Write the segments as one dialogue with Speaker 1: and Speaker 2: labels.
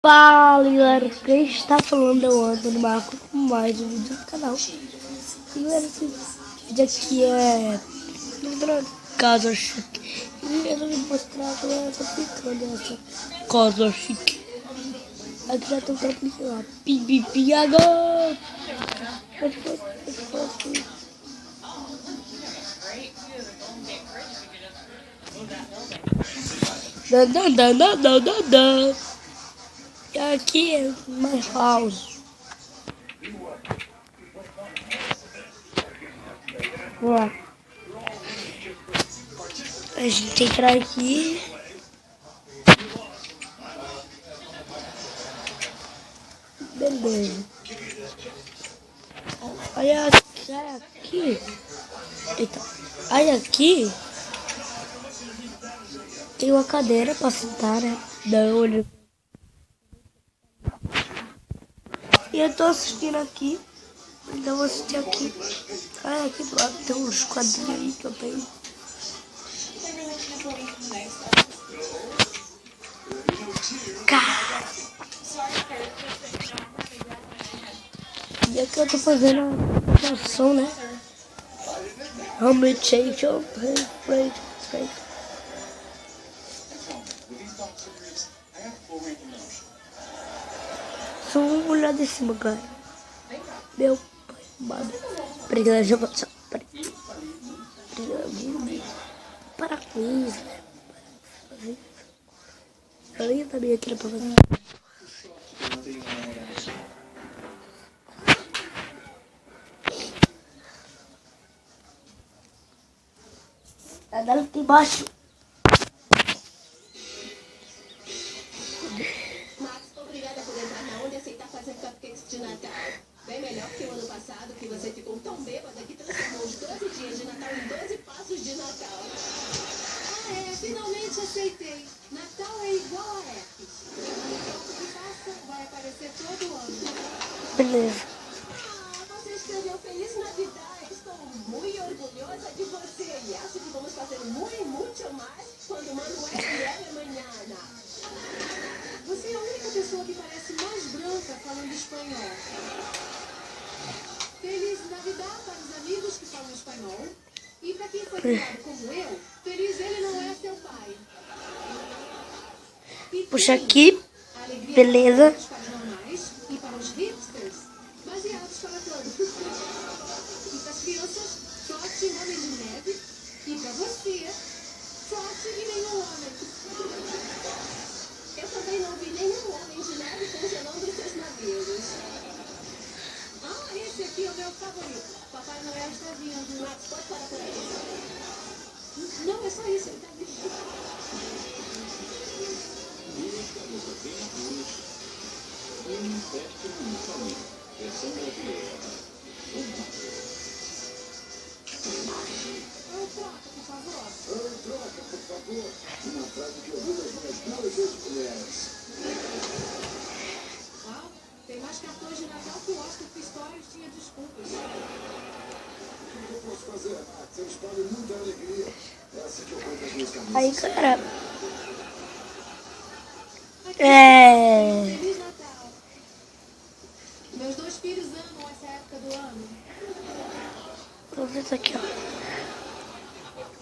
Speaker 1: Fala galera, quem está falando é o Antônio Marco com mais um vídeo do canal. E galera, esse vídeo aqui é casa chique. E eu vou mostrar como ela tá ficando essa casa chique. Aqui já tem um trampolim lá, pipipi agora. E aqui é my house. Vamos lá. A gente tem que entrar aqui. Beleza. Olha aqui. Eita. Aí aqui tem uma cadeira pra sentar, né? Olho. E eu tô assistindo aqui. Então vou assistir aqui. Olha aqui do lado tem uns quadrinhos aí que eu tenho. Cara. E aqui eu tô fazendo a ação, né? Home-Chation. Só uma olhada de cima, cara. Meu pai, mano. Obrigado, para com isso, né? Eu nem sabia que era pra fazer. Tá dando aqui embaixo.
Speaker 2: Obrigada por entrar na onda e aceitar fazer cupcakes de Natal. Bem melhor que o ano passado, que você ficou tão bêbada que transformou os 12 dias de Natal em 12 passos de Natal. Ah, finalmente aceitei. Natal é igual a herpes. O que passa vai aparecer todo ano.
Speaker 1: Beleza.
Speaker 2: Você escreveu Feliz Navidad. Estou muito orgulhosa de você e acho que vamos fazer muito mais quando Manuel vier amanhã. Você é a única pessoa que parece mais branca falando espanhol. Feliz Navidad para os amigos que falam espanhol. E para quem foi criado como eu, feliz ele não é seu pai. E
Speaker 1: Puxa aqui. Beleza.
Speaker 2: para os normais e para os hipsters, baseados para todos. E para as crianças, sorte em homem de neve. E para você, sorte em nenhum homem. Eu também não vi nenhum homem de neve congelando os seus navios. Ah, esse aqui é o meu favorito. Papai Noel está vindo. Max, pode parar por aí. Não, é só isso. Ele está vindo. Troca, por favor. Uma frase que eu ouvi das minhas duas ex-mulheres. Ah, tem mais cartões de Natal que o Oscar Pistorius tinha desculpas. O que eu posso fazer? Você espalha muita alegria. É assim que eu compro as minhas camisas.
Speaker 1: Aí, cara.
Speaker 2: Feliz Natal. Meus dois filhos amam essa época do ano.
Speaker 1: Vamos ver isso aqui, ó.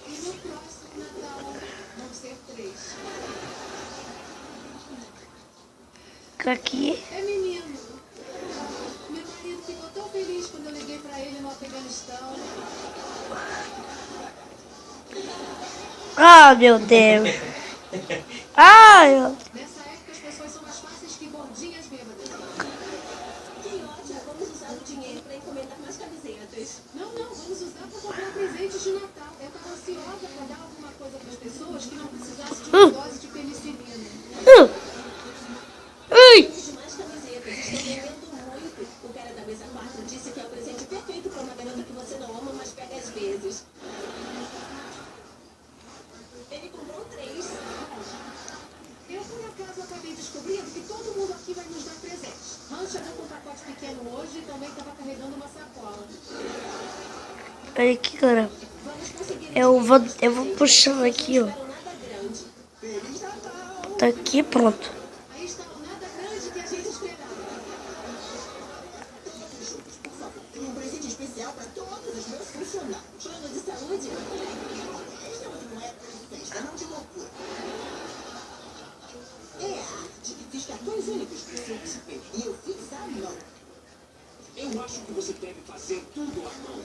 Speaker 2: E no próximo Natal vão ser 3.
Speaker 1: Aqui.
Speaker 2: É menino. Meu marido ficou tão feliz quando eu liguei pra ele no Afeganistão.
Speaker 1: Ah, meu Deus. Ai,
Speaker 2: Nessa época as pessoas são mais fáceis que gordinhas bêbadas. Que ótimo, vamos usar o dinheiro pra encomendar mais camisetas. Não, vamos usar pra comprar presentes de Natal. Eu tava ansiosa pra dar alguma coisa pras pessoas que não precisassem de uma dose de penicilina.
Speaker 1: Ui.
Speaker 2: Mais camisetas, estou vendendo muito. O cara da mesa 4 disse que é o presente perfeito pra uma garota que você não ama, mas pega às vezes. Ele comprou 3. Eu, por acaso, acabei descobrindo que todo mundo aqui vai nos dar presentes. Han chegou com um pacote pequeno hoje e também estava carregando uma sacola.
Speaker 1: Olha aqui, cara.
Speaker 2: Vamos conseguir.
Speaker 1: Eu vou puxando aqui, ó.
Speaker 2: Nada grande. Feliz Natal.
Speaker 1: Tá aqui, pronto.
Speaker 2: Aí está o nada grande.
Speaker 3: Eu acho que você deve fazer tudo à mão.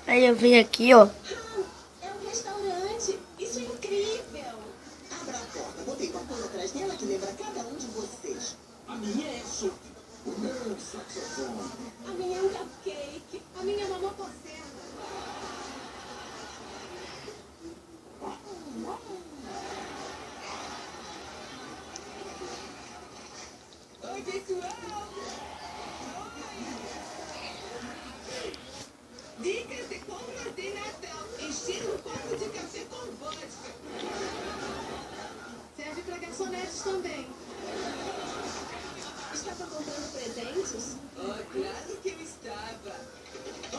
Speaker 1: Aí eu vim aqui, ó.
Speaker 2: É um restaurante. Isso é incrível. Abra a porta. Botei uma coisa atrás dela que lembra cada um de vocês.
Speaker 3: A minha é Sophie. O meu é um saxofone.
Speaker 2: A minha é um cupcake. A minha é uma motosserra. Oi, pessoal. Dicas de compras de Natal. Encher um copo de café com vodka. Serve para garçonetes também. Estava comprando presentes? Oh, claro que eu estava. Olha o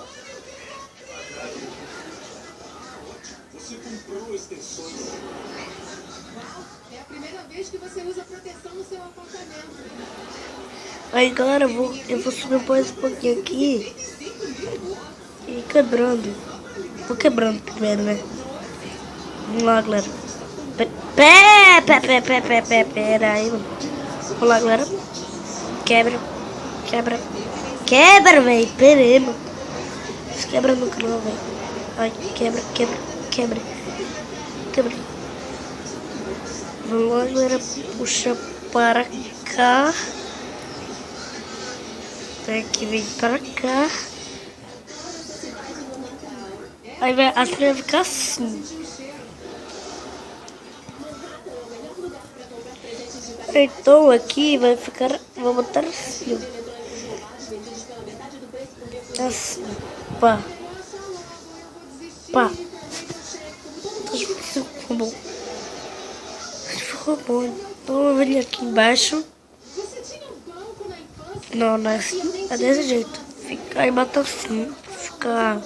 Speaker 3: Você comprou extensões.
Speaker 2: Uau, é a primeira vez que você usa proteção no seu apartamento.
Speaker 1: Aí galera, eu vou subir mais um pouquinho aqui. E quebrando. Vou quebrando primeiro, né? Vamos lá, galera. Pera aí, mano. Vamos lá, galera. Quebra, velho. Pera aí, mano. Isso quebra no canal, velho. Ai, quebra. Vamos lá, galera. Puxa para cá. Aqui vem para cá. Aí vai, assim vai ficar assim. Então aqui vai ficar, vou botar assim, ó. Assim, pá. Acho que ficou bom. Então eu vou vir aqui embaixo. Não é assim, é desse jeito. Fica aí, bota assim, fica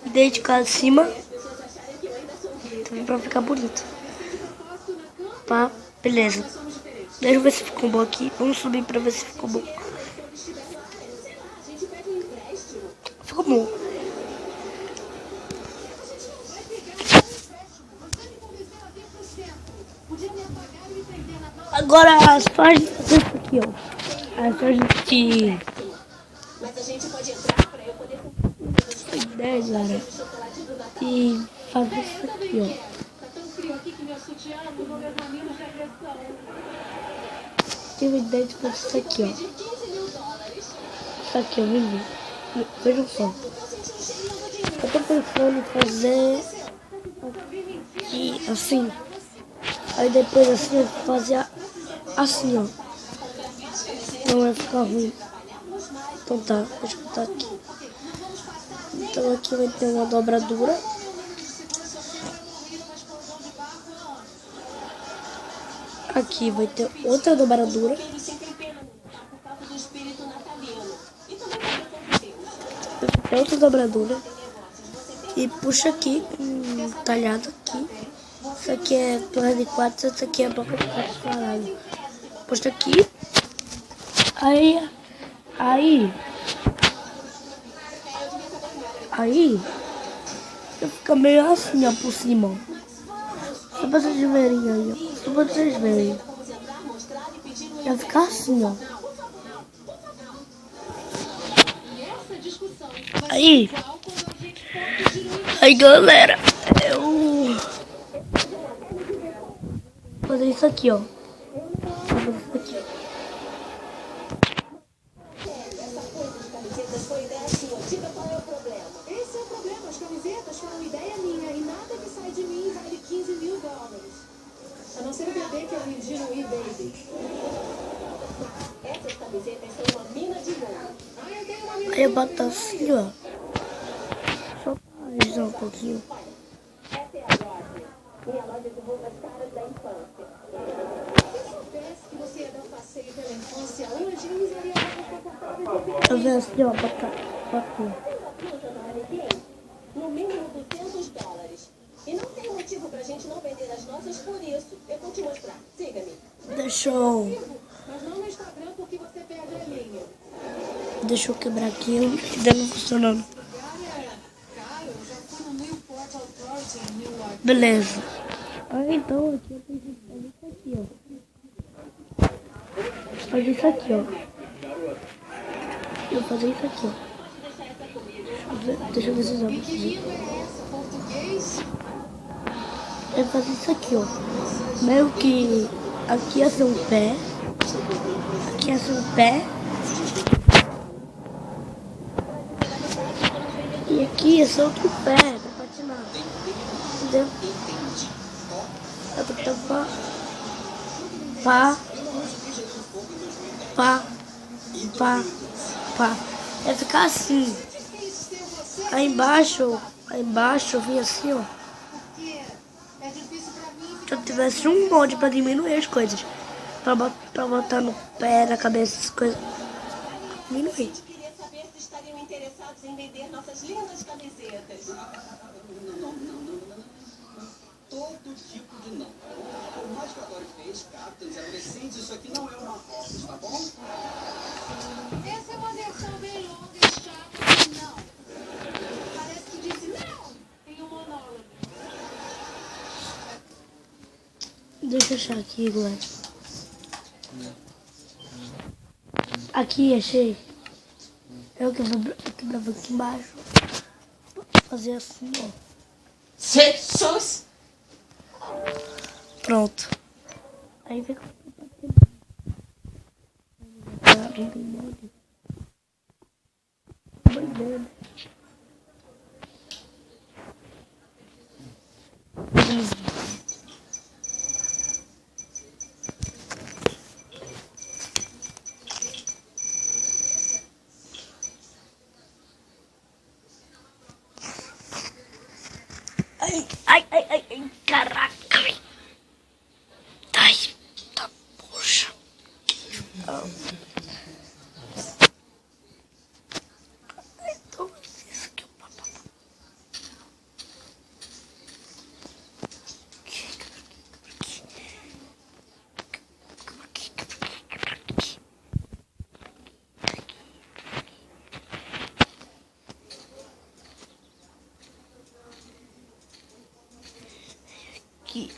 Speaker 1: dedicado em cima. Também pra ficar bonito. Pá, beleza. Deixa eu ver se ficou bom aqui. Vamos subir pra ver se ficou bom. Ficou bom. Agora as páginas aqui, ó. As páginas de...
Speaker 2: Mas a gente pode entrar para eu poder...
Speaker 1: ideia, galera. E fazer isso aqui, ó.
Speaker 2: Tá tão frio aqui que meu sutiã não vou levar mimos de agressão.
Speaker 1: Tive ideia de fazer isso aqui, ó.
Speaker 2: De 15 mil dólares.
Speaker 1: Isso aqui, ó, menino. Vejam só. Eu tô pensando em fazer aqui, assim. Aí depois assim eu vou fazer assim, ó. Não vai ficar ruim. Então tá, deixa eu botar aqui. Então aqui vai ter uma dobradura. Aqui vai ter outra dobradura. Outra dobradura. E puxa aqui, talhado aqui. Isso aqui é torre de 4, isso aqui é boca de 4 caralho. Puxa aqui. Aí fica meio assim, ó, por cima, ó. Só pra vocês verem aí, ó. Só pra vocês verem. Vai ficar assim, ó. Aí galera, eu vou fazer isso aqui, ó. Vou fazer isso aqui.
Speaker 2: Foi ideia sua. Diga qual é o problema. Esse é o problema. As camisetas foram ideia minha e nada que sai de mim vale 15 mil dólares. A não ser o bebê que eu vendi no eBay. Essas camisetas são uma mina de ouro. Eu tenho uma mina
Speaker 1: Aí eu boto assim, ó. Só pra ajudar um pouquinho.
Speaker 2: Essa é a Rodney. Minha loja de roupas caras da infância. Se eu soubesse que você ia dar um passeio pela infância hoje, eu usaria roupa confortável.
Speaker 1: Eu venho assim, ó, botar.
Speaker 2: No mínimo 200 dólares. E não tem motivo pra gente não vender as nossas por isso. Eu vou te mostrar. Siga-me.
Speaker 1: Deixa eu...
Speaker 2: Mas não no Instagram porque você perde a linha.
Speaker 1: Deixa eu quebrar aqui, ainda não funcionando. Beleza. Então aqui eu tenho que fazer isso aqui, ó. Fazer isso aqui, ó. Eu vou fazer isso aqui, ó. Deixa eu ver se eu vou fazer. Eu vou fazer isso aqui, ó. Meio que aqui ia ser um pé. Aqui ia ser um pé. E aqui ia ser outro pé pra patinar. Entendeu? Eu vou tampar. Pá. Vai ficar assim. Aí embaixo vinha assim, ó. Se eu tivesse um molde pra diminuir as coisas. Pra botar no pé, na cabeça, essas coisas. Diminuir.
Speaker 2: Queria saber se estariam interessados em vender nossas lindas camisetas.
Speaker 3: Não. Todo tipo de não. Por mais que eu adore fez, captains, adolescentes, isso aqui não é uma office, tá bom?
Speaker 2: Essa é uma versão bem longa e chata de não. Parece que disse não em um monólogo.
Speaker 1: Deixa eu achar aqui, Glenn. Aqui, achei. Eu quebrava aqui embaixo. Fazer assim, ó.
Speaker 4: Jesus!
Speaker 1: Pronto. Aí fica. Ai, caraca. Ai, tá, poxa. Então, isso aqui,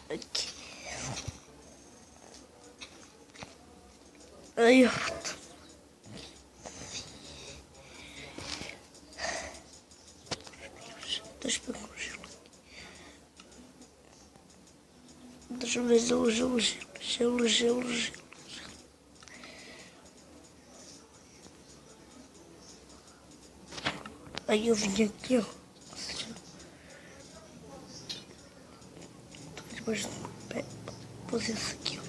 Speaker 1: aqui. Ai, deixa eu pegar o gelo. Deixa eu ver gelo. Aí eu vim aqui, ó. Depois pus isso aqui, ó.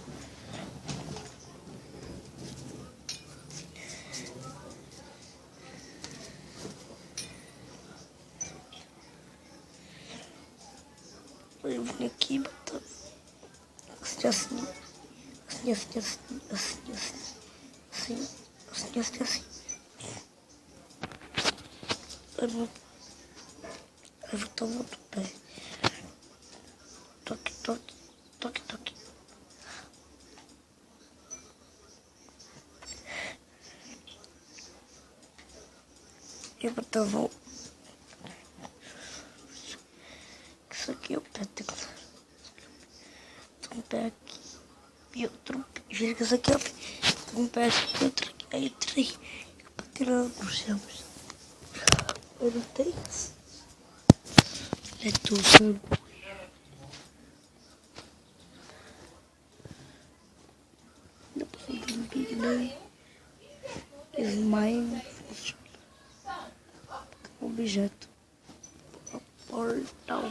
Speaker 1: Eu vim aqui e botar assim. Aí vou botar o outro pé. Toque. Eu botava isso aqui, o pé tem um pé aqui e outro pé. Veja que isso aqui, ó. Tem um pé aqui e outro aqui. Aí eu tirei pra tirar os gemos. Eu não tenho. É tudo, sabe? Depois eu tenho um big name. Smile. Objeto. Portal.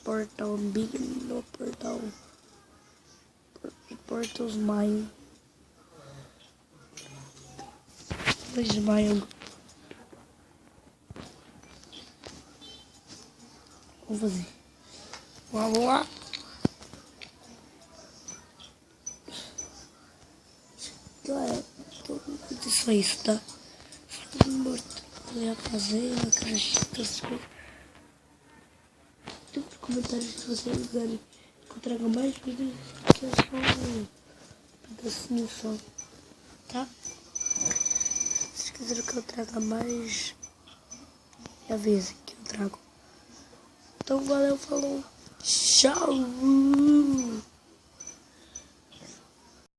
Speaker 1: Portal big no portal. Portal smile. Smile. Vamos fazer. Vamos lá. Isso é isso, tá? Tudo morto. Eu ia fazer uma caixinha das coisas. Tem nos comentários se vocês quiserem que eu traga mais vídeos, que é só um pedacinho só, tá? quiserem que eu traga mais, me avise que eu trago. Então valeu, falou, tchau!